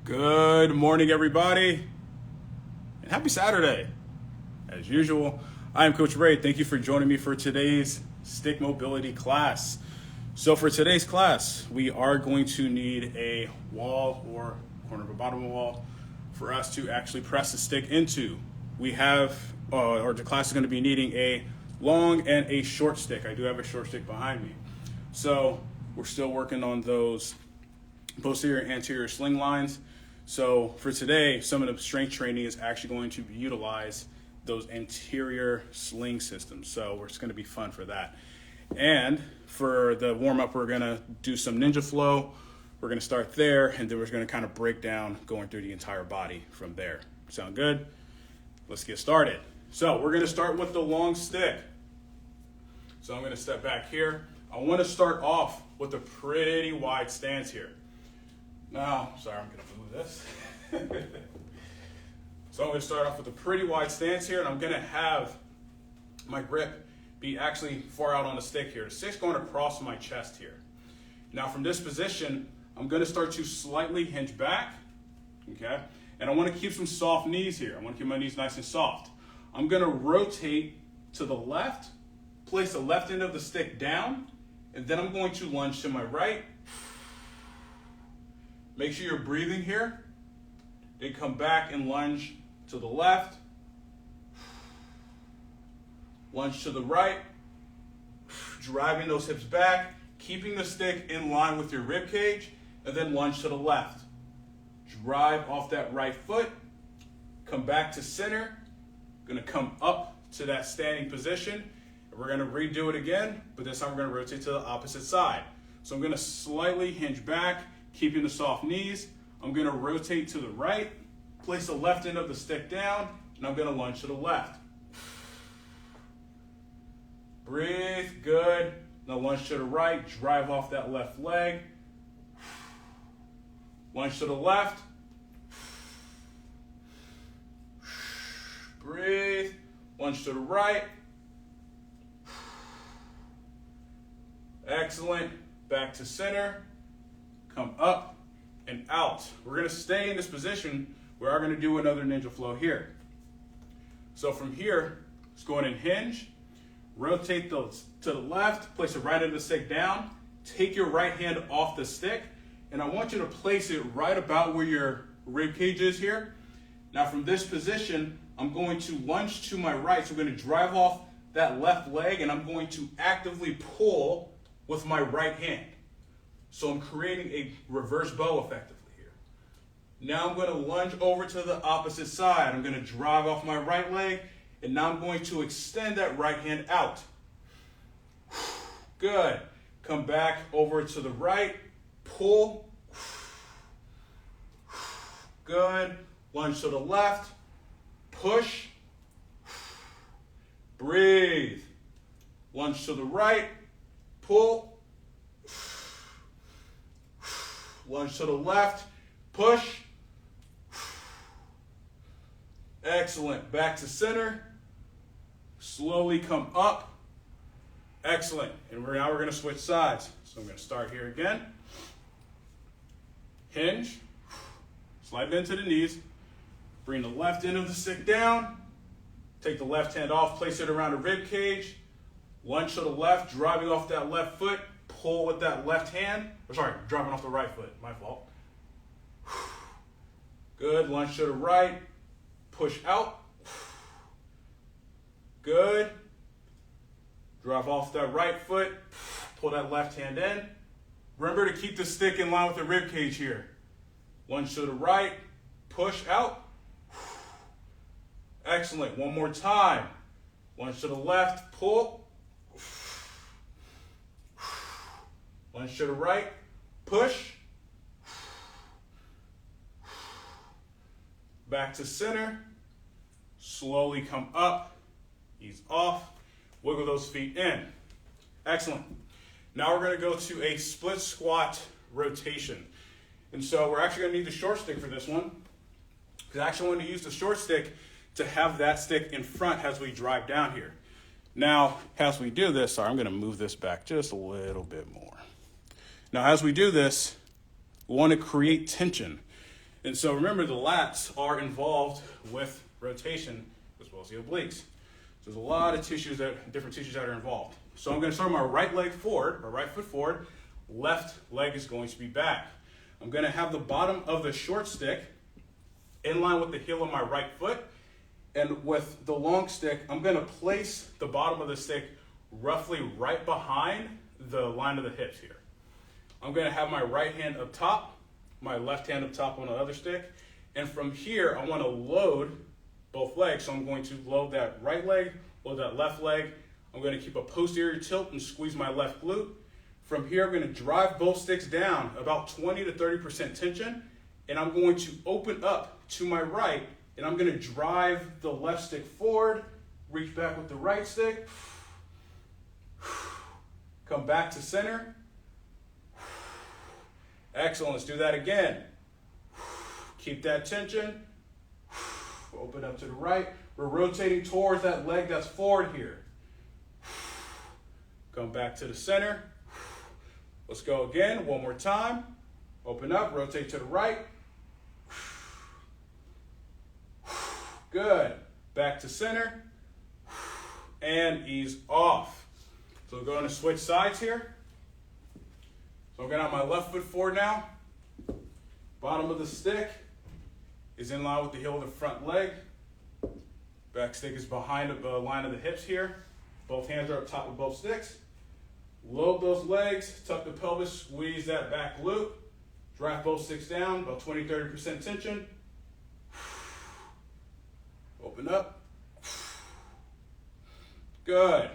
Good morning, everybody, and happy Saturday. As usual, I am Coach Ray. Thank you for joining me for today's stick mobility class. So for today's class, we are going to need a wall or corner of a bottom wall for us to actually press the stick into. We have, or the class is going to be needing a long and a short stick. I do have a short stick behind me. So we're still working on those posterior and anterior sling lines. So for today, some of the strength training is actually going to utilize those anterior sling systems. So it's going to be fun for that. And for the warm up, we're going to do some ninja flow. We're going to start there, and then we're going to kind of break down going through the entire body from there. Sound good? Let's get started. So we're going to start with the long stick. So I'm going to step back here. I want to start off with a pretty wide stance here. Now, sorry, I'm going to move this. So I'm going to start off with a pretty wide stance here, and I'm going to have my grip be actually far out on the stick here. The stick's going across my chest here. Now from this position, I'm going to start to slightly hinge back, okay? And I want to keep some soft knees here. I want to keep my knees nice and soft. I'm going to rotate to the left, place the left end of the stick down, and then I'm going to lunge to my right. Make sure you're breathing here. Then come back and lunge to the left. Lunge to the right. Driving those hips back, keeping the stick in line with your rib cage, and then lunge to the left. Drive off that right foot. Come back to center. Gonna come up to that standing position. And we're gonna redo it again, but this time we're gonna rotate to the opposite side. So I'm gonna slightly hinge back, keeping the soft knees. I'm going to rotate to the right, place the left end of the stick down, and I'm going to lunge to the left. Breathe, good. Now lunge to the right, drive off that left leg. Lunge to the left. Breathe, lunge to the right. Excellent. Back to center. Come up and out. We're going to stay in this position. We are going to do another ninja flow here. So from here, let's go ahead and hinge. Rotate to the left. Place the right end of the stick down. Take your right hand off the stick. And I want you to place it right about where your rib cage is here. Now from this position, I'm going to lunge to my right. So I'm going to drive off that left leg, and I'm going to actively pull with my right hand. So I'm creating a reverse bow effectively here. Now I'm going to lunge over to the opposite side. I'm going to drive off my right leg, and now I'm going to extend that right hand out. Good. Come back over to the right, pull. Good. Lunge to the left, push. Breathe. Lunge to the right, pull. Lunge to the left, push. Excellent. Back to center. Slowly come up. Excellent. And now we're going to switch sides. So I'm going to start here again. Hinge. Slide bend to the knees. Bring the left end of the stick down. Take the left hand off, place it around the rib cage. Lunge to the left, driving off that left foot. Pull with that left hand. Driving off the right foot. My fault. Good. Lunge to the right. Push out. Good. Drive off that right foot. Pull that left hand in. Remember to keep the stick in line with the rib cage here. Lunge to the right. Push out. Excellent. One more time. Lunge to the left. Pull. Lunge to the right, push. Back to center. Slowly come up, ease off, wiggle those feet in. Excellent. Now we're going to go to a split squat rotation. And so we're actually going to need the short stick for this one, because I actually want to use the short stick to have that stick in front as we drive down here. Now, as we do this, sorry, I'm going to move this back just a little bit more. Now, as we do this, we want to create tension. And so remember, the lats are involved with rotation as well as the obliques. So there's a lot of different tissues that are involved. So I'm going to start my right leg forward, or right foot forward. Left leg is going to be back. I'm going to have the bottom of the short stick in line with the heel of my right foot. And with the long stick, I'm going to place the bottom of the stick roughly right behind the line of the hips here. I'm going to have my right hand up top, my left hand up top on the other stick. And from here, I want to load both legs. So I'm going to load that right leg, load that left leg. I'm going to keep a posterior tilt and squeeze my left glute. From here, I'm going to drive both sticks down about 20 to 30% tension. And I'm going to open up to my right, and I'm going to drive the left stick forward, reach back with the right stick, come back to center. Excellent, let's do that again. Keep that tension. Open up to the right. We're rotating towards that leg that's forward here. Come back to the center. Let's go again, one more time. Open up, rotate to the right. Good. Back to center. And ease off. So we're going to switch sides here. So I'm going to have my left foot forward now. Bottom of the stick is in line with the heel of the front leg. Back stick is behind the line of the hips here. Both hands are up top of both sticks. Load those legs, tuck the pelvis, squeeze that back glute. Drive both sticks down, about 20-30% tension. Open up. Good.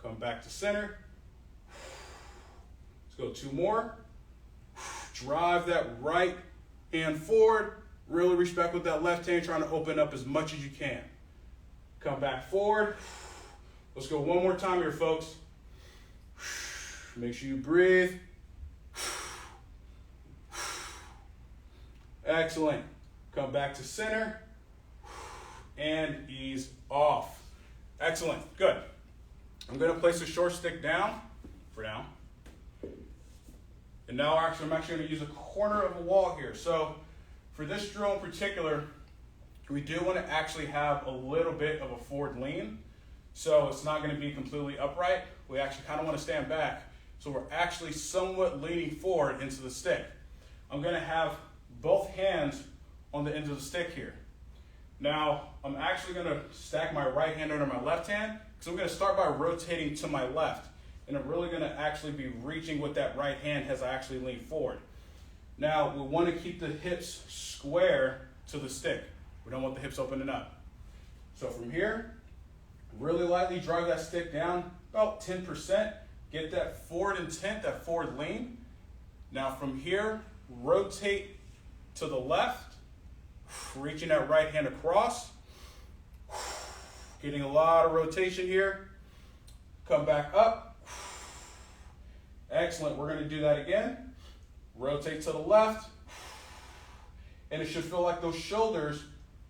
Come back to center. Let's go two more. Drive that right hand forward. Really reach back with that left hand, trying to open up as much as you can. Come back forward. Let's go one more time here, folks. Make sure you breathe. Excellent. Come back to center and ease off. Excellent. Good. I'm going to place the short stick down for now. And now I'm actually going to use a corner of a wall here. So for this drill in particular, we do want to actually have a little bit of a forward lean. So it's not going to be completely upright. We actually kind of want to stand back. So we're actually somewhat leaning forward into the stick. I'm going to have both hands on the ends of the stick here. Now, I'm actually going to stack my right hand under my left hand, because I'm going to start by rotating to my left. And I'm really going to actually be reaching with that right hand as I actually lean forward. Now, we want to keep the hips square to the stick. We don't want the hips opening up. So from here, really lightly drive that stick down about 10%. Get that forward intent, that forward lean. Now from here, rotate to the left, reaching that right hand across. Getting a lot of rotation here. Come back up. Excellent, we're gonna do that again. Rotate to the left. And it should feel like those shoulders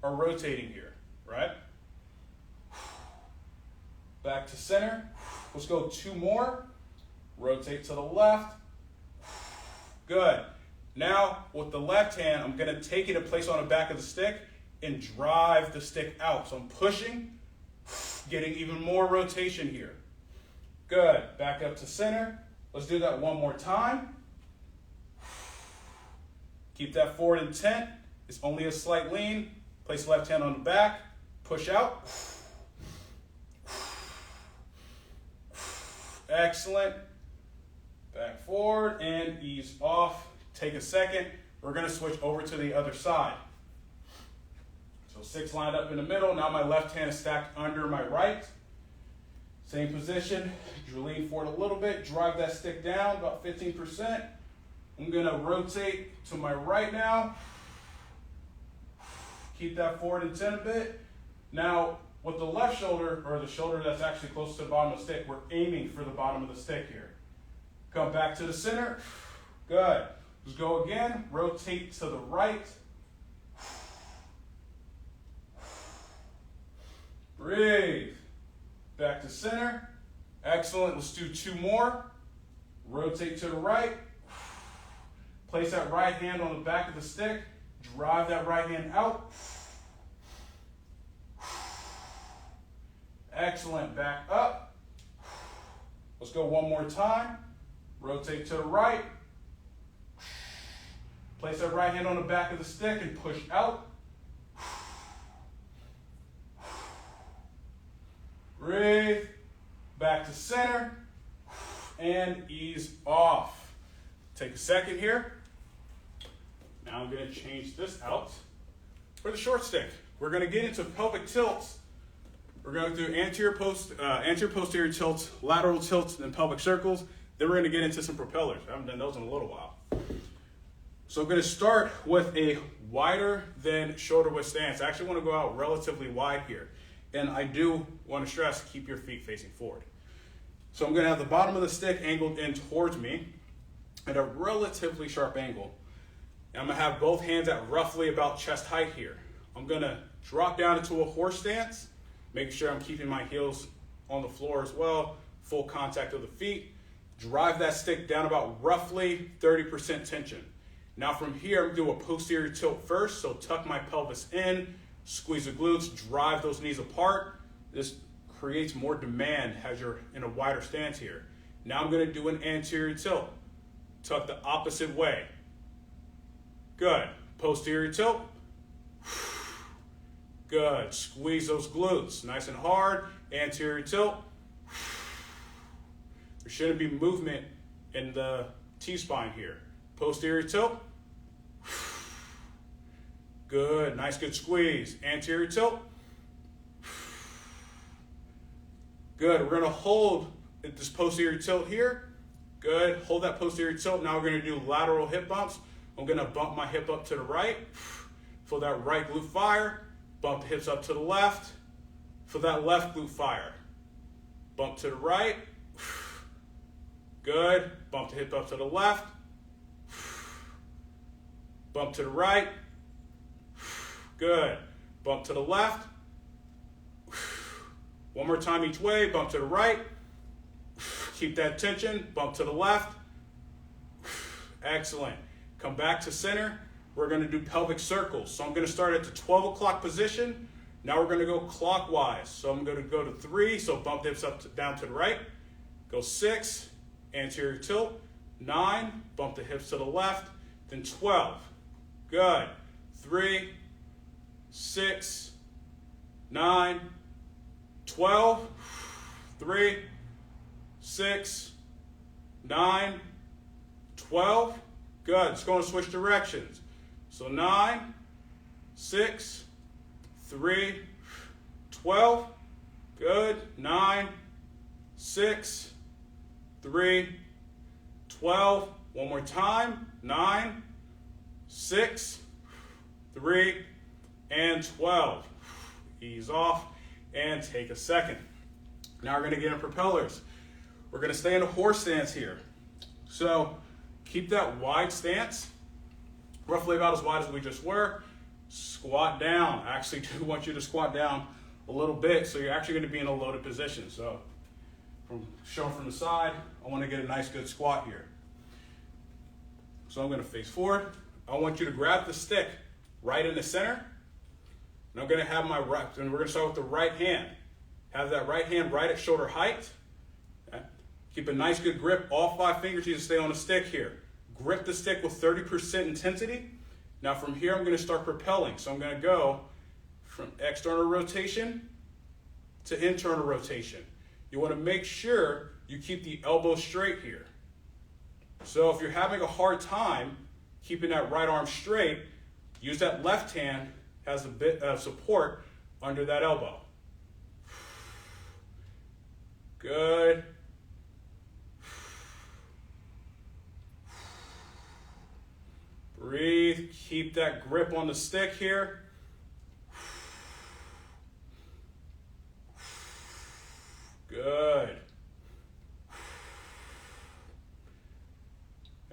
are rotating here, right? Back to center. Let's go two more. Rotate to the left. Good. Now, with the left hand, I'm going to take it and place it on the back of the stick and drive the stick out. So I'm pushing, getting even more rotation here. Good. Back up to center. Let's do that one more time. Keep that forward intent. It's only a slight lean. Place left hand on the back. Push out. Excellent. Back forward and ease off. Take a second. We're going to switch over to the other side. So six lined up in the middle. Now my left hand is stacked under my right. Same position. Lean forward a little bit. Drive that stick down about 15%. I'm going to rotate to my right now. Keep that forward intent a bit. Now, with the left shoulder, or the shoulder that's actually close to the bottom of the stick, we're aiming for the bottom of the stick here. Come back to the center. Good. Let's go again. Rotate to the right. Breathe. Back to center. Excellent. Let's do two more. Rotate to the right. Place that right hand on the back of the stick Drive that right hand out. Excellent. Back up. Let's go one more time. Rotate to the right. Place that right hand on the back of the stick and push out. Breathe. Back to center. And ease off. Take a second here. Now I'm going to change this out for the short stick. We're going to get into pelvic tilts. We're going to do anterior posterior tilts, lateral tilts, and pelvic circles. Then we're going to get into some propellers. I haven't done those in a little while. So I'm going to start with a wider than shoulder width stance. I actually want to go out relatively wide here. And I do want to stress, keep your feet facing forward. So I'm going to have the bottom of the stick angled in towards me at a relatively sharp angle. And I'm going to have both hands at roughly about chest height here. I'm going to drop down into a horse stance, making sure I'm keeping my heels on the floor as well, full contact of the feet. Drive that stick down about roughly 30% tension. Now from here, I'm going to do a posterior tilt first, so tuck my pelvis in, squeeze the glutes, drive those knees apart. This creates more demand as you're in a wider stance here. Now I'm going to do an anterior tilt. Tuck the opposite way. Good. Posterior tilt. Good. Squeeze those glutes nice and hard. Anterior tilt. There shouldn't be movement in the T-spine here. Posterior tilt. Good. Nice good squeeze. Anterior tilt. Good. We're going to hold this posterior tilt here. Good. Hold that posterior tilt. Now we're going to do lateral hip bumps. I'm going to bump my hip up to the right. Feel that right glute fire. Bump hips up to the left. Feel that left glute fire. Bump to the right. Good. Bump the hip up to the left. Bump to the right. Good. Bump to the left. One more time each way. Bump to the right. Keep that tension. Bump to the left. Excellent. Come back to center. We're going to do pelvic circles. So I'm going to start at the 12 o'clock position. Now we're going to go clockwise. So I'm going to go to 3. So bump the hips up down to the right. Go 6. Anterior tilt. 9. Bump the hips to the left. Then 12. Good. 3, 6, 9, 12. 3, 6, 9, 12. Good. It's going to switch directions. So 9, 6, 3, 12. Good. 9, 6, 3, 12. One more time. 9, 6, 3, and 12. Ease off and take a second. Now we're going to get in propellers. We're going to stay in a horse stance here. So keep that wide stance, roughly about as wide as we just were. Squat down. I actually do want you to squat down a little bit, so you're actually going to be in a loaded position. So shown from the side, I want to get a nice good squat here. So I'm going to face forward. I want you to grab the stick right in the center. And I'm going to have my right, and we're going to start with the right hand. Have that right hand right at shoulder height. Okay. Keep a nice good grip. All 5 fingers need to stay on the stick here. Grip the stick with 30% intensity. Now from here, I'm going to start propelling. So I'm going to go from external rotation to internal rotation. You want to make sure you keep the elbow straight here. So if you're having a hard time keeping that right arm straight, use that left hand as a bit of support under that elbow. Good. Breathe. Keep that grip on the stick here. Good.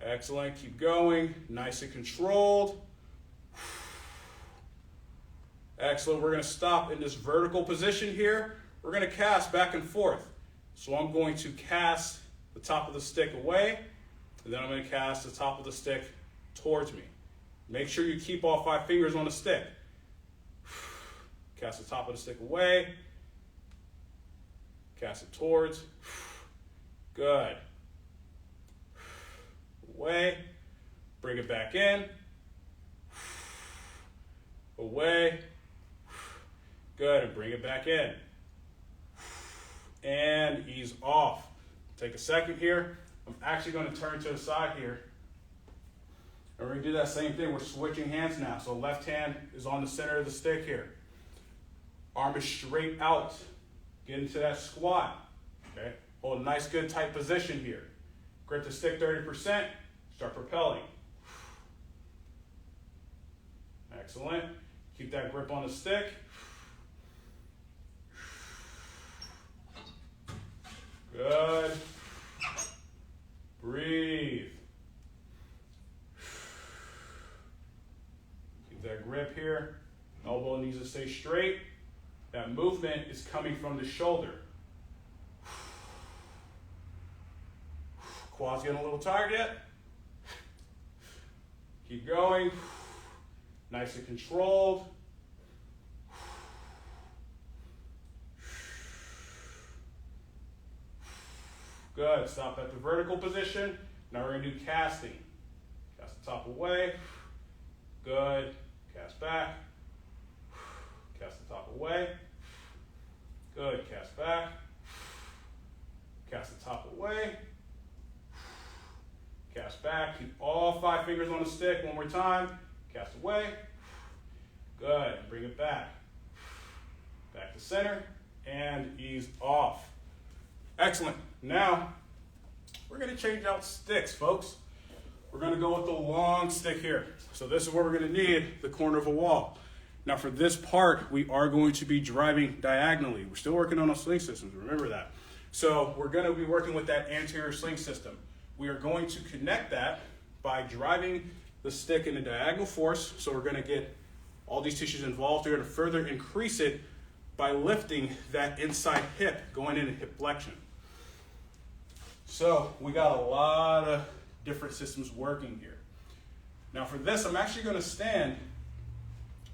Excellent. Keep going. Nice and controlled. Excellent. We're going to stop in this vertical position here. We're going to cast back and forth. So I'm going to cast the top of the stick away, and then I'm going to cast the top of the stick towards me. Make sure you keep all 5 fingers on the stick. Cast the top of the stick away. Cast it towards. Good. Away. Bring it back in. Away. Good, and bring it back in. And ease off. Take a second here. I'm actually going to turn to the side here. And we're going to do that same thing. We're switching hands now. So left hand is on the center of the stick here. Arm is straight out. Get into that squat. Okay. Hold a nice, good, tight position here. Grip the stick 30%. Start propelling. Excellent. Keep that grip on the stick. Good. Breathe. Keep that grip here. Elbow needs to stay straight. That movement is coming from the shoulder. Quads getting a little tired yet? Keep going. Nice and controlled. Good. Stop at the vertical position. Now we're going to do casting. Cast the top away. Good. Cast back. Cast the top away. Good. Cast back. Cast the top away. Cast back. Keep all 5 fingers on the stick. One more time. Cast away. Good. Bring it back. Back to center. And ease off. Excellent. Now, we're going to change out sticks, folks. We're going to go with the long stick here. So this is where we're going to need the corner of a wall. Now for this part, we are going to be driving diagonally. We're still working on our sling systems, remember that. So we're going to be working with that anterior sling system. We are going to connect that by driving the stick in a diagonal force. So we're going to get all these tissues involved. We're going to further increase it by lifting that inside hip, going into hip flexion. So we got a lot of different systems working here. Now for this, I'm actually going to stand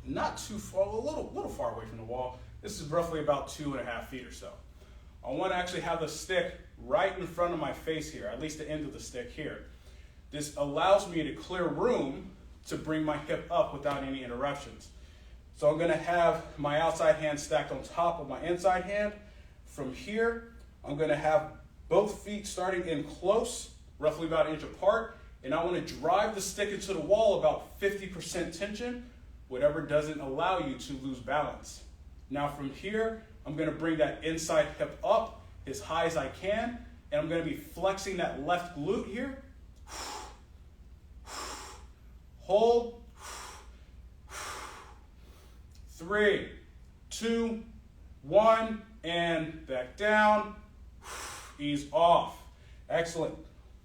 not too far, a little far away from the wall. This is roughly about 2.5 feet or so. I want to actually have the stick right in front of my face here, at least the end of the stick here. This allows me to clear room to bring my hip up without any interruptions. So I'm going to have my outside hand stacked on top of my inside hand. From here, I'm going to have both feet starting in close, roughly about an inch apart, and I want to drive the stick into the wall about 50% tension, whatever doesn't allow you to lose balance. Now from here, I'm going to bring that inside hip up as high as I can, and I'm going to be flexing that left glute here. Hold. 3, 2, 1, and back down. Ease off. Excellent.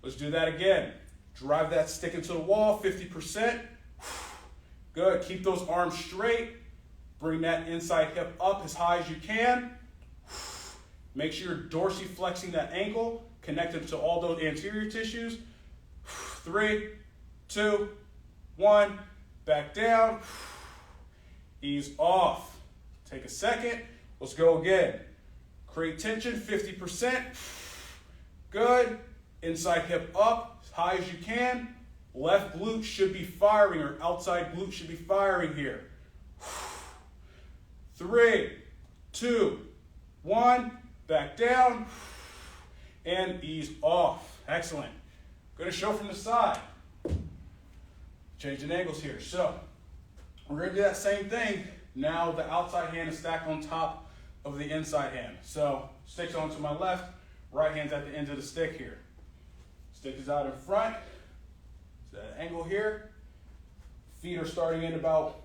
Let's do that again. Drive that stick into the wall, 50%. Good. Keep those arms straight. Bring that inside hip up as high as you can. Make sure you're dorsiflexing that ankle, connected to all those anterior tissues. 3, 2, 1, back down. Ease off. Take a second. Let's go again. Create tension, 50%. Good. Inside hip up as high as you can. Left glute should be firing, or outside glute should be firing here. 3, 2, 1, back down, and ease off. Excellent. Going to show from the side. Changing angles here. So we're going to do that same thing. Now the outside hand is stacked on top of the inside hand. So stick's on to my left, right hand's at the end of the stick here. Stick is out in front. That angle here. Feet are starting in about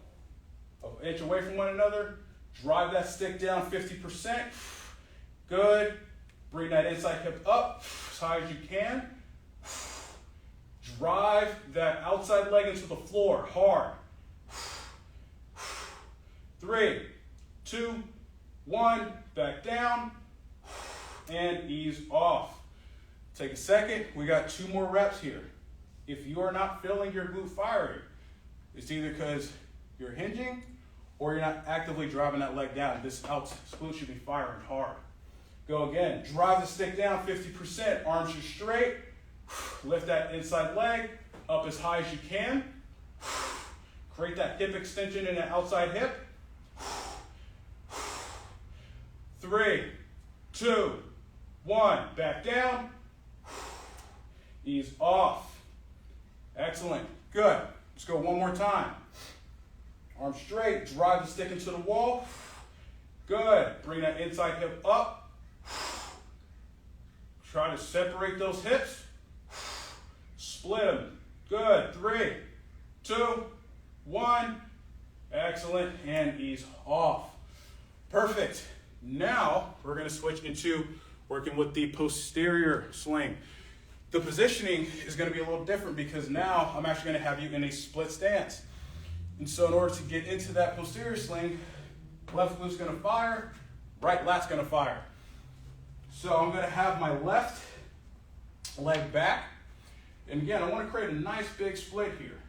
an inch away from one another. Drive that stick down 50%. Good. Bring that inside hip up as high as you can. Drive that outside leg into the floor hard. 3, 2, 1, back down, and ease off. Take a second. We got 2 more reps here. If you are not feeling your glute firing, it's either because you're hinging or you're not actively driving that leg down. This glute should be firing hard. Go again. Drive the stick down 50%. Arms are straight. Lift that inside leg up as high as you can. Create that hip extension in the outside hip. 3, 2, 1. Back down. Ease off. Excellent. Good. Let's go one more time. Arms straight. Drive the stick into the wall. Good. Bring that inside hip up. Try to separate those hips. Split them. Good. 3, 2, 1. Excellent. And ease off. Perfect. Now we're going to switch into working with the posterior sling. The positioning is going to be a little different because now I'm actually going to have you in a split stance. And so in order to get into that posterior sling, left glute's going to fire, right lat's going to fire. So I'm going to have my left leg back. And again, I want to create a nice big split here.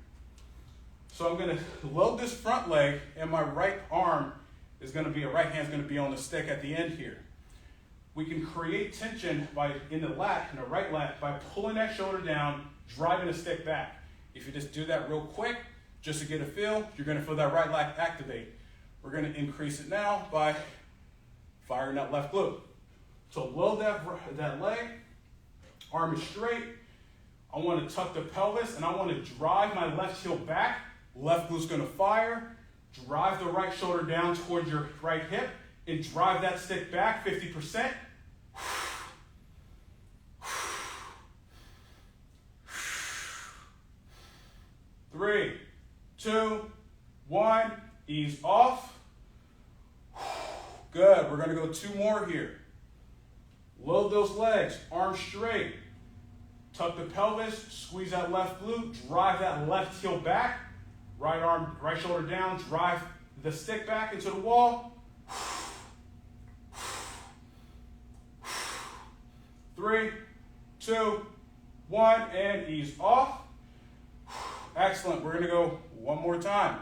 So I'm going to load this front leg, and my right arm is going to be, right hand's going to be on the stick at the end here. We can create tension in the right lat, by pulling that shoulder down, driving the stick back. If you just do that real quick, just to get a feel, you're going to feel that right lat activate. We're going to increase it now by firing that left glute. So load that leg, arm is straight. I want to tuck the pelvis, and I want to drive my left heel back. Left glute's going to fire. Drive the right shoulder down towards your right hip, and drive that stick back 50%. 3, 2, 1. Ease off. Good. We're going to go 2 more here. Load those legs. Arms straight. Tuck the pelvis. Squeeze that left glute. Drive that left heel back. Right arm, right shoulder down. Drive the stick back into the wall. 3, 2, 1, and ease off. Excellent. We're going to go one more time.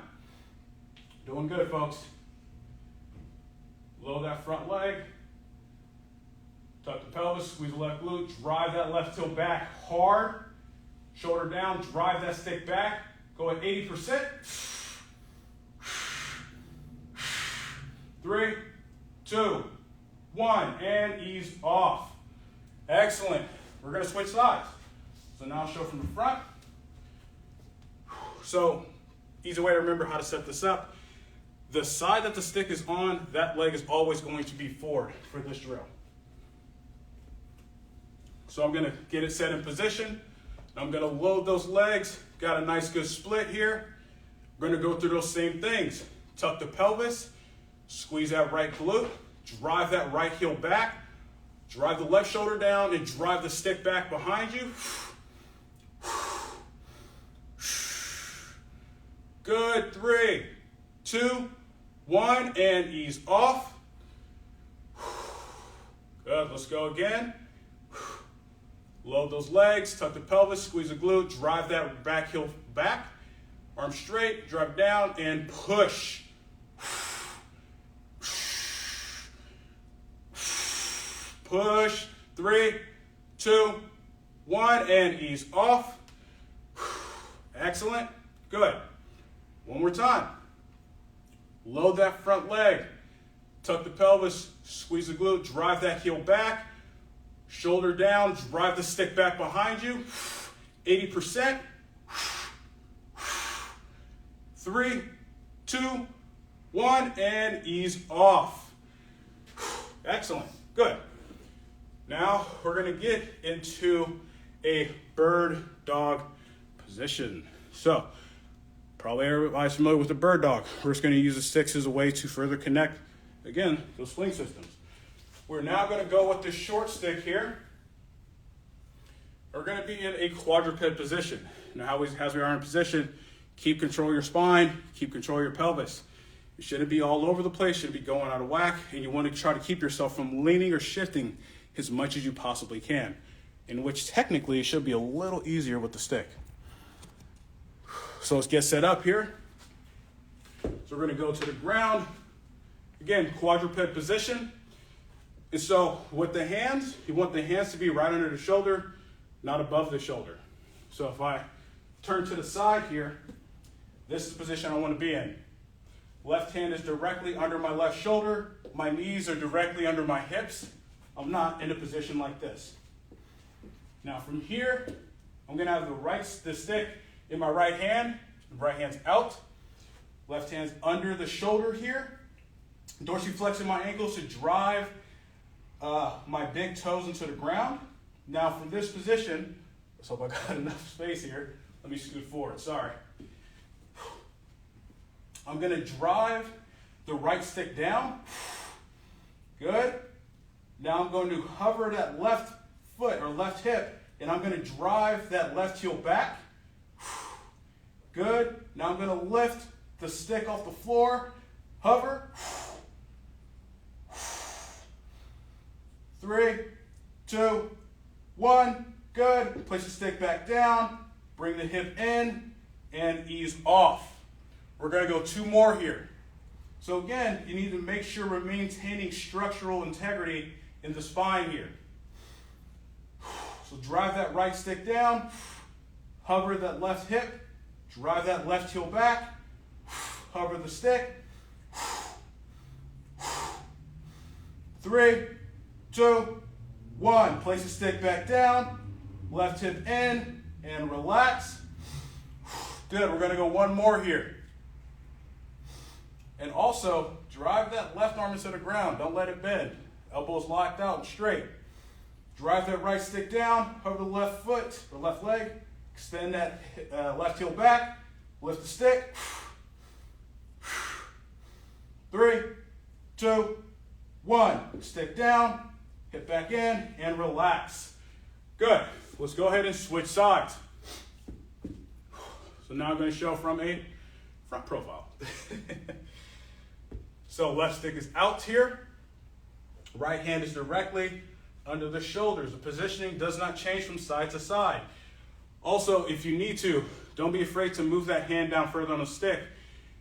Doing good, folks. Load that front leg. Tuck the pelvis, squeeze the left glute, drive that left heel back hard. Shoulder down, drive that stick back. Go at 80%. 3, 2, 1, and ease off. Excellent. We're going to switch sides. So now I'll show from the front. So, easy way to remember how to set this up. The side that the stick is on, that leg is always going to be forward for this drill. So I'm going to get it set in position. I'm going to load those legs. Got a nice good split here. We're going to go through those same things. Tuck the pelvis, squeeze that right glute, drive that right heel back, drive the left shoulder down, and drive the stick back behind you. Good. 3, 2, 1, and ease off. Good. Let's go again. Load those legs, tuck the pelvis, squeeze the glute, drive that back heel back. Arm straight, drive down, and push. Push. 3, 2, 1, and ease off. Excellent. Good. One more time. Load that front leg. Tuck the pelvis, squeeze the glute, drive that heel back. Shoulder down, drive the stick back behind you. 80%. 3, 2, 1, and ease off. Excellent. Good. Now we're going to get into a bird dog position. So, probably everybody's familiar with the bird dog. We're just going to use the sticks as a way to further connect, again, those sling systems. We're now going to go with this short stick here. We're going to be in a quadruped position. Now, as we are in position, keep control of your spine, keep control of your pelvis. You shouldn't be all over the place, you shouldn't be going out of whack, and you want to try to keep yourself from leaning or shifting as much as you possibly can, in which technically it should be a little easier with the stick. So let's get set up here. So we're gonna go to the ground. Again, quadruped position. And so with the hands, you want the hands to be right under the shoulder, not above the shoulder. So if I turn to the side here, this is the position I want to be in. Left hand is directly under my left shoulder. My knees are directly under my hips. I'm not in a position like this. Now from here, I'm going to have the stick in my right hand. Right hand's out. Left hand's under the shoulder here. Dorsiflexing my ankles to drive my big toes into the ground. Now from this position, let's hope I got enough space here. Let me scoot forward, sorry. I'm gonna drive the right stick down. Good. Now I'm going to hover that left foot or left hip, and I'm gonna drive that left heel back. Good. Now I'm gonna lift the stick off the floor, hover. 3, 2, 1, good. Place the stick back down, bring the hip in, and ease off. We're gonna go 2 more here. So again, you need to make sure we're maintaining structural integrity in the spine here. So drive that right stick down, hover that left hip, drive that left heel back, hover the stick. 3, 2, 1. Place the stick back down, left hip in, and relax. Good, we're gonna go 1 more here. And also, drive that left arm into the ground. Don't let it bend. Elbows locked out and straight. Drive that right stick down, hover the left foot or left leg, extend that left heel back, lift the stick. 3, 2, 1. Stick down, hip back in, and relax. Good. Let's go ahead and switch sides. So now I'm going to show from a front profile. So left stick is out here. Right hand is directly under the shoulders. The positioning does not change from side to side. Also, if you need to, don't be afraid to move that hand down further on the stick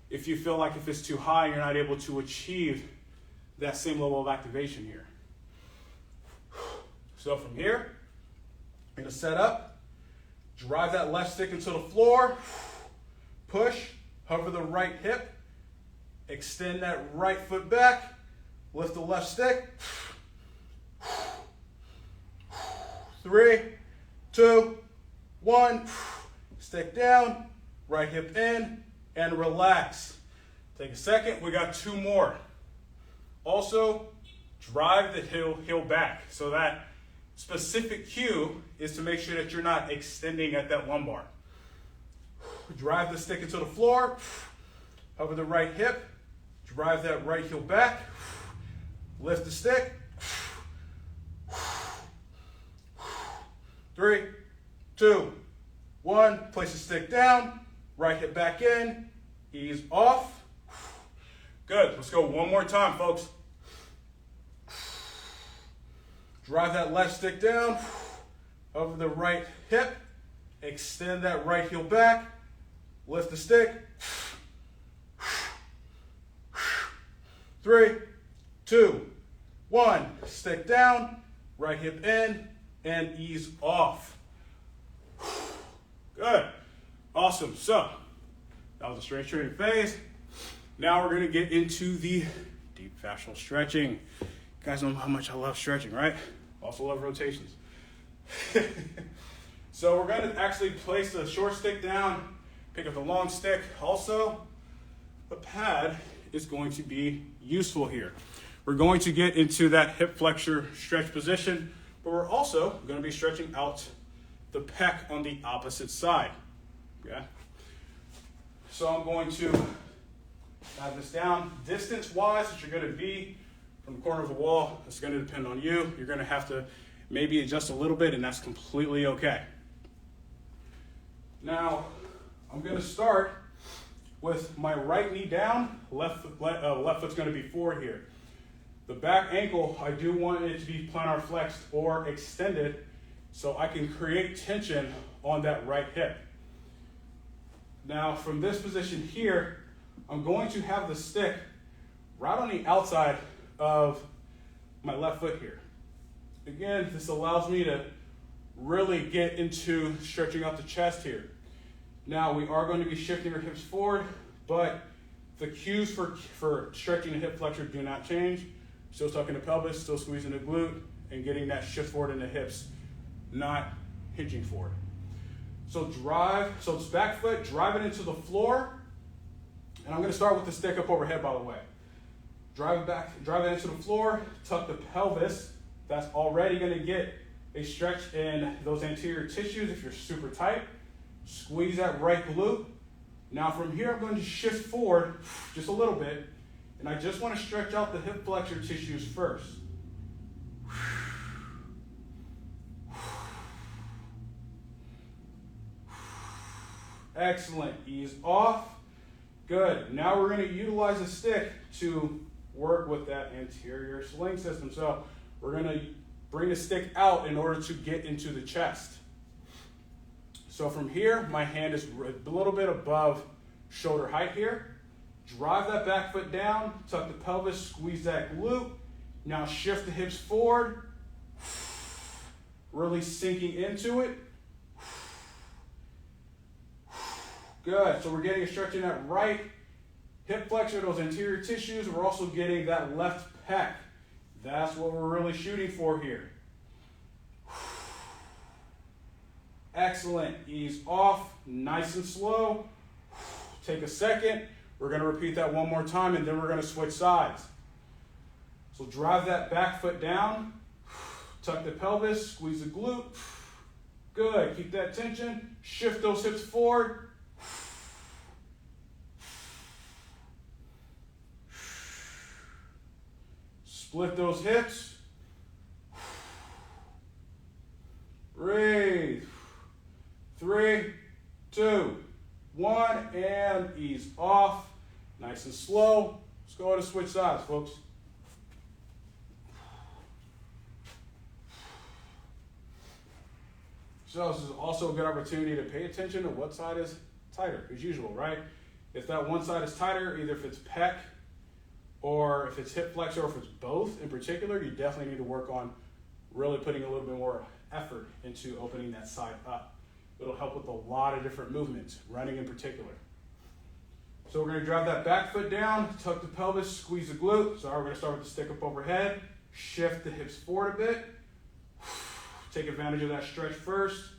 if you feel like if it's too high, you're not able to achieve that same level of activation here. So from here, I'm gonna set up, drive that left stick into the floor, push, hover the right hip, extend that right foot back, lift the left stick. 3, 2, 1. Stick down, right hip in, and relax. Take a second, we got 2 more. Also, drive the heel back. So that specific cue is to make sure that you're not extending at that lumbar. Drive the stick into the floor, hover the right hip, drive that right heel back, lift the stick. 3, 2, 1. Place the stick down, right hip back in, ease off. Good. Let's go 1 more time, folks. Drive that left stick down, over the right hip, extend that right heel back, lift the stick. 3, 2, 1. Stick down, right hip in, and ease off. Good. Awesome. So, that was a strength training phase. Now we're going to get into the deep fascial stretching. You guys know how much I love stretching, right? Also love rotations. So we're going to actually place the short stick down, pick up the long stick. Also, the pad is going to be useful here. We're going to get into that hip flexor stretch position, but we're also going to be stretching out the pec on the opposite side. Okay? So I'm going to have this down. Distance-wise, that you're going to be from the corner of the wall, it's going to depend on you. You're going to have to maybe adjust a little bit, and that's completely okay. Now, I'm going to start with my right knee down, left foot's going to be forward here. The back ankle, I do want it to be plantar flexed or extended so I can create tension on that right hip. Now from this position here, I'm going to have the stick right on the outside of my left foot here. Again, this allows me to really get into stretching out the chest here. Now we are going to be shifting our hips forward, but the cues for stretching the hip flexor do not change. Still tucking the pelvis, still squeezing the glute, and getting that shift forward in the hips, not hinging forward. So it's back foot, drive it into the floor, and I'm gonna start with the stick up overhead, by the way. Drive it into the floor, tuck the pelvis. That's already gonna get a stretch in those anterior tissues if you're super tight. Squeeze that right glute. Now from here, I'm going to shift forward just a little bit, and I just want to stretch out the hip flexor tissues first. Excellent, ease off. Good, now we're going to utilize the stick to work with that anterior sling system. So we're going to bring the stick out in order to get into the chest. So from here, my hand is a little bit above shoulder height here. Drive that back foot down, tuck the pelvis, squeeze that glute. Now shift the hips forward, really sinking into it. Good, so we're getting a stretch in that right hip flexor, those anterior tissues. We're also getting that left pec. That's what we're really shooting for here. Excellent, ease off, nice and slow. Take a second. We're gonna repeat that one more time, and then we're gonna switch sides. So drive that back foot down, tuck the pelvis, squeeze the glute. Good, keep that tension. Shift those hips forward. Split those hips. Breathe. 3, 2, 1, and ease off. Nice and slow. Let's go ahead and switch sides, folks. So this is also a good opportunity to pay attention to what side is tighter, as usual, right? If that one side is tighter, either if it's pec or if it's hip flexor, or if it's both in particular, you definitely need to work on really putting a little bit more effort into opening that side up. It'll help with a lot of different movements, running in particular. So we're gonna drive that back foot down, tuck the pelvis, squeeze the glute. So we're gonna start with the stick up overhead, shift the hips forward a bit. Take advantage of that stretch first.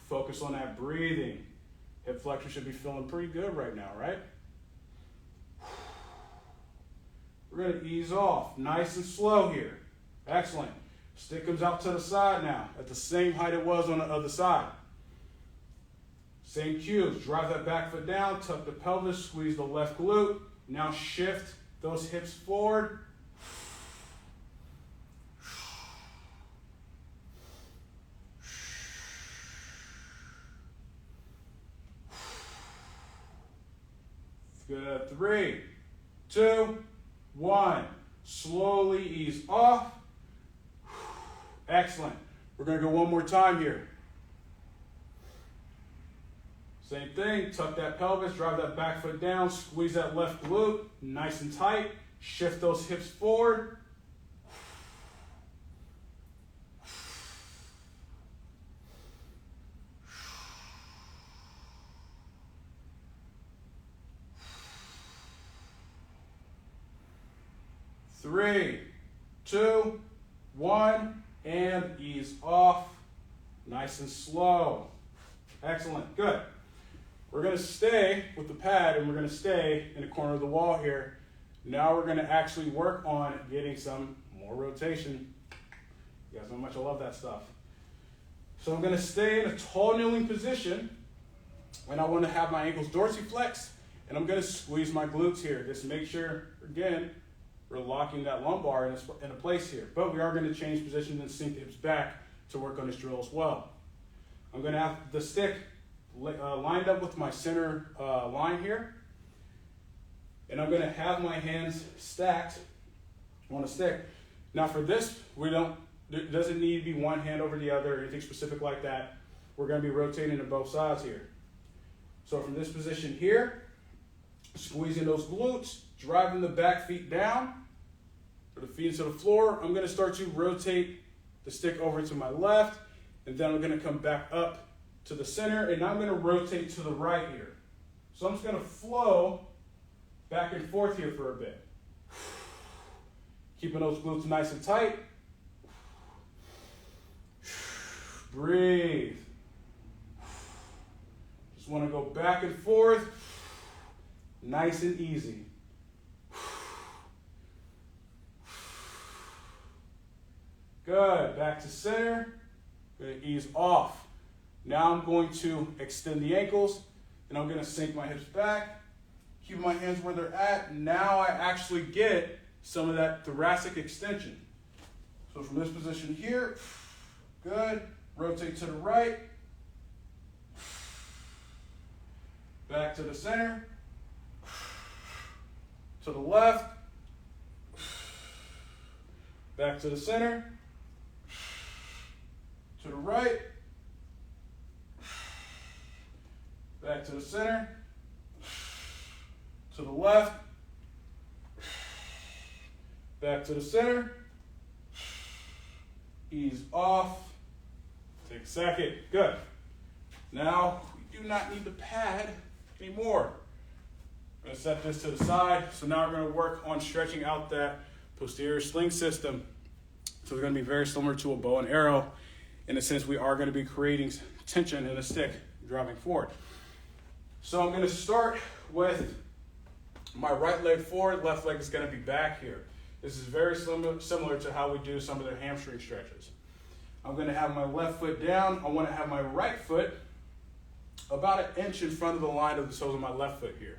Focus on that breathing. Hip flexor should be feeling pretty good right now, right? We're gonna ease off, nice and slow here. Excellent. Stick comes out to the side now, at the same height it was on the other side. Same cues, drive that back foot down, tuck the pelvis, squeeze the left glute. Now shift those hips forward. Good, 3, 2, 1. Slowly ease off. Excellent. We're going to go one more time here. Same thing, tuck that pelvis, drive that back foot down, squeeze that left glute, nice and tight. Shift those hips forward. Three, 2, 1, and ease off. Nice and slow. Excellent, good. We're gonna stay with the pad and we're gonna stay in the corner of the wall here. Now we're gonna actually work on getting some more rotation. You guys know how much I love that stuff. So I'm gonna stay in a tall kneeling position, and I wanna have my ankles dorsiflex, and I'm gonna squeeze my glutes here. Just make sure, again, we're locking that lumbar in a place here. But we are gonna change positions and sink the hips back to work on this drill as well. I'm gonna have the stick lined up with my center line here. And I'm gonna have my hands stacked on a stick. Now for this, it doesn't need to be one hand over the other or anything specific like that. we're going to be rotating to both sides here. So from this position here, squeezing those glutes, driving the back feet down, or the feet into the floor, I'm going to start to rotate the stick over to my left, and then I'm going to come back up to the center, and I'm going to rotate to the right here. So I'm just going to flow back and forth here for a bit. Keeping those glutes nice and tight. Breathe. Just want to go back and forth, nice and easy. Good, back to center. Going to ease off. Now I'm going to extend the ankles, and I'm going to sink my hips back, keep my hands where they're at. Now I actually get some of that thoracic extension. So from this position here, good. Rotate to the right, back to the center, to the left, back to the center, to the right, back to the center, to the left, back to the center, ease off. Take a second. Good. Now, we do not need the pad anymore. I'm going to set this to the side. So now we're going to work on stretching out that posterior sling system. So it's going to be very similar to a bow and arrow. In a sense, we are going to be creating tension in the stick, driving forward. So I'm going to start with my right leg forward, left leg is going to be back here. This is very similar to how we do some of the hamstring stretches. I'm going to have my left foot down. I want to have my right foot about 1 inch in front of the line of the soles of my left foot here.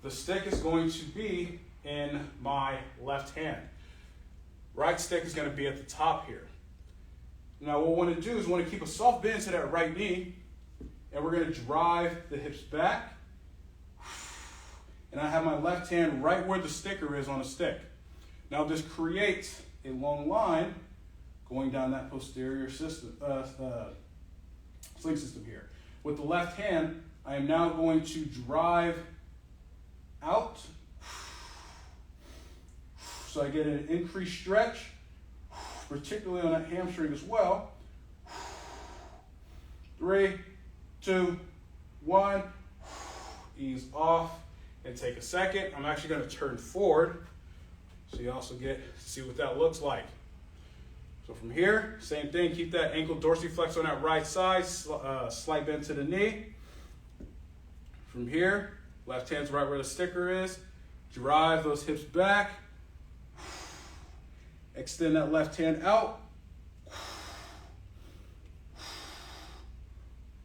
The stick is going to be in my left hand. Right stick is going to be at the top here. Now what we want to do is we want to keep a soft bend to that right knee, and we're going to drive the hips back. And I have my left hand right where the sticker is on the stick. Now this creates a long line going down that posterior system, sling system here. With the left hand, I am now going to drive out, so I get an increased stretch, particularly on that hamstring as well. 3, 2, 1, ease off, and take a second. I'm actually going to turn forward, so you also get to see what that looks like. So from here, same thing, keep that ankle dorsiflex on that right side, slight bend to the knee. From here, left hand's right where the sticker is, drive those hips back, extend that left hand out,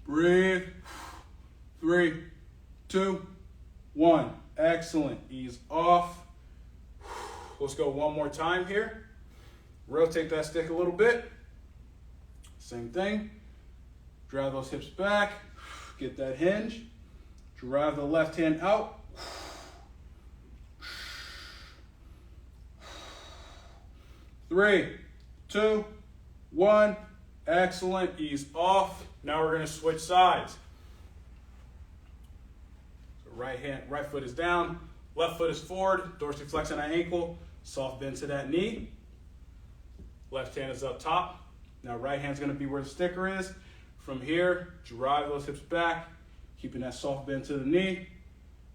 breathe, 3, 2, 1, excellent, ease off. Let's go one more time here. Rotate that stick a little bit. Same thing. Drive those hips back. Get that hinge. Drive the left hand out. 3, 2, 1. Excellent. Ease off. Now we're going to switch sides. So right foot is down. Left foot is forward. Dorsiflexing that ankle. Soft bend to that knee. Left hand is up top. Now right hand's going to be where the sticker is. From here, drive those hips back, keeping that soft bend to the knee.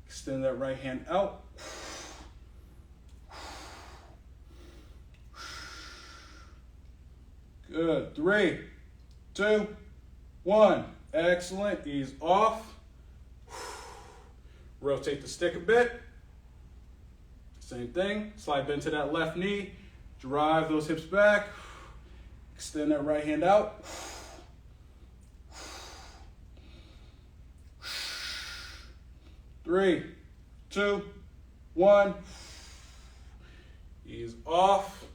Extend that right hand out. Good. 3, 2, 1. Excellent. Ease off. Rotate the stick a bit. Same thing. Slide bend to that left knee. Drive those hips back. Extend that right hand out. Three, 2, 1. Ease off.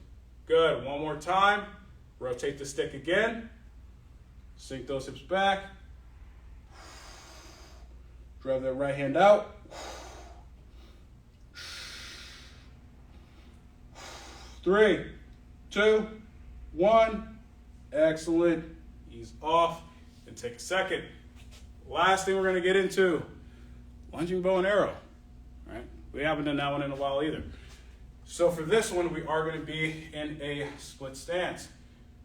Good. One more time. Rotate the stick again. Sink those hips back. Drive that right hand out. 3, 2, 1. Excellent. Ease off. and take a second. Last thing we're gonna get into, lunging bow and arrow, right? We haven't done that one in a while either. So for this one, we are gonna be in a split stance.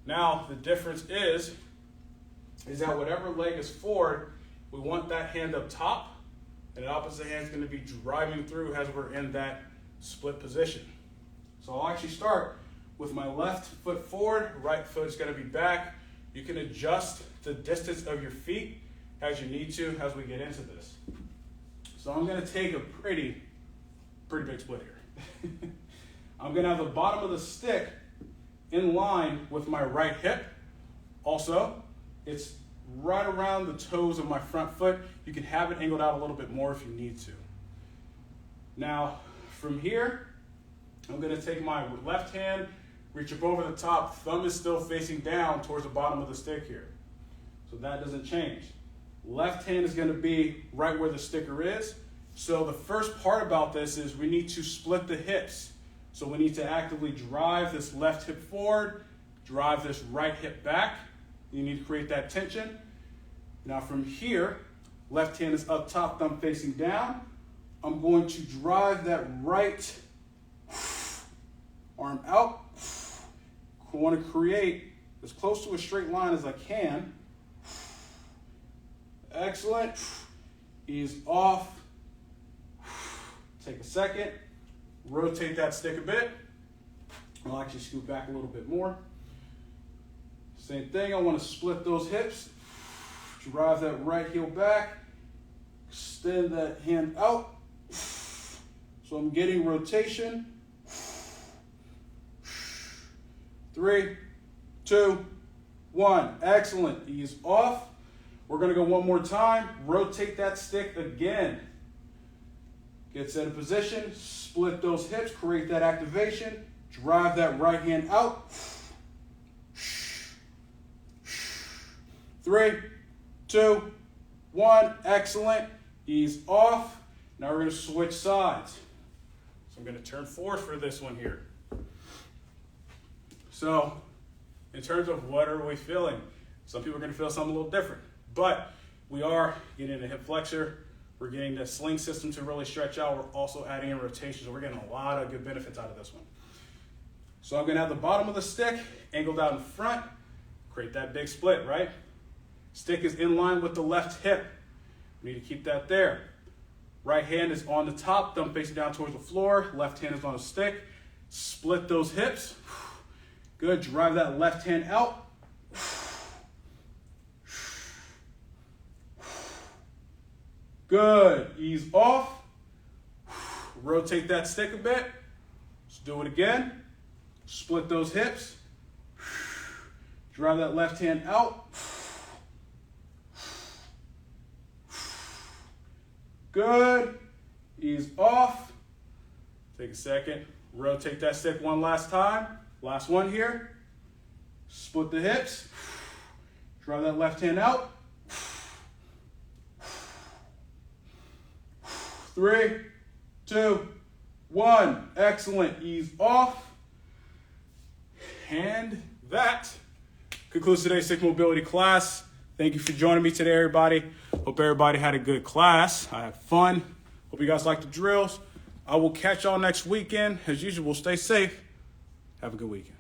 Now, the difference is that whatever leg is forward, we want that hand up top, and the opposite hand is gonna be driving through as we're in that split position. So I'll actually start with my left foot forward, right foot is gonna be back. You can adjust the distance of your feet as you need to as we get into this. So I'm gonna take a pretty big split here. I'm gonna have the bottom of the stick in line with my right hip. Also, it's right around the toes of my front foot. You can have it angled out a little bit more if you need to. Now, from here, I'm gonna take my left hand, reach up over the top, thumb is still facing down towards the bottom of the stick here. So that doesn't change. Left hand is gonna be right where the sticker is. So the first part about this is we need to split the hips. So we need to actively drive this left hip forward, drive this right hip back. You need to create that tension. Now from here, left hand is up top, thumb facing down. I'm going to drive that right arm out. I want to create as close to a straight line as I can. Excellent. Ease off. Take a second. Rotate that stick a bit. I'll actually scoot back a little bit more. Same thing, I want to split those hips. Drive that right heel back. Extend that hand out. So I'm getting rotation. 3, 2, 1. Excellent. Ease off. We're going to go one more time. Rotate that stick again. Get set in position. Split those hips. Create that activation. Drive that right hand out. 3, 2, 1. Excellent. Ease off. Now we're going to switch sides. So I'm going to turn forward for this one here. So in terms of what are we feeling, some people are going to feel something a little different, but we are getting a hip flexor. We're getting the sling system to really stretch out. We're also adding in rotation, so we're getting a lot of good benefits out of this one. So I'm going to have the bottom of the stick angled out in front, create that big split, right? Stick is in line with the left hip. We need to keep that there. Right hand is on the top, thumb facing down towards the floor. Left hand is on the stick. Split those hips. Good, drive that left hand out. Good, ease off. Rotate that stick a bit. Let's do it again. Split those hips. Drive that left hand out. Good, ease off. Take a second, rotate that stick one last time. Last one here. Split the hips. Drive that left hand out. 3, 2, 1. Excellent. Ease off. And that concludes today's stick mobility class. Thank you for joining me today, everybody. Hope everybody had a good class. I had fun. Hope you guys like the drills. I will catch y'all next weekend. As usual, stay safe. Have a good weekend.